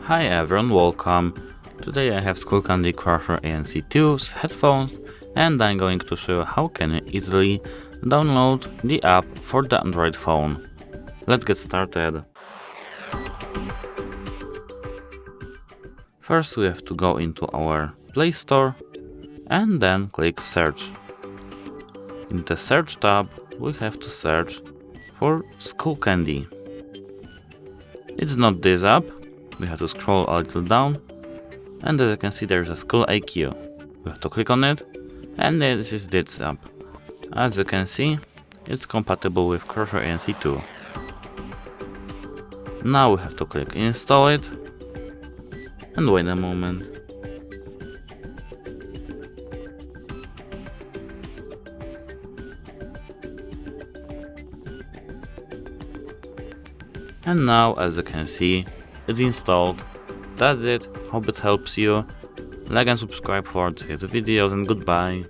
Hi everyone, welcome. Today I have Skullcandy Crusher ANC 2's headphones, and I'm going to show you how can you easily download the app for the Android phone. Let's get started. First we have to go into our Play Store and then click search. In the search tab we have to search for Skullcandy. It's not this app. We have to scroll a little down, and as you can see there is a Skull IQ. We have to click on it, and this is this app. As you can see, it's compatible with Crusher ANC 2. Now we have to click install it, and wait a moment. And now, as you can see, it's installed. That's it. Hope it helps you. Like and subscribe for today's videos, and goodbye.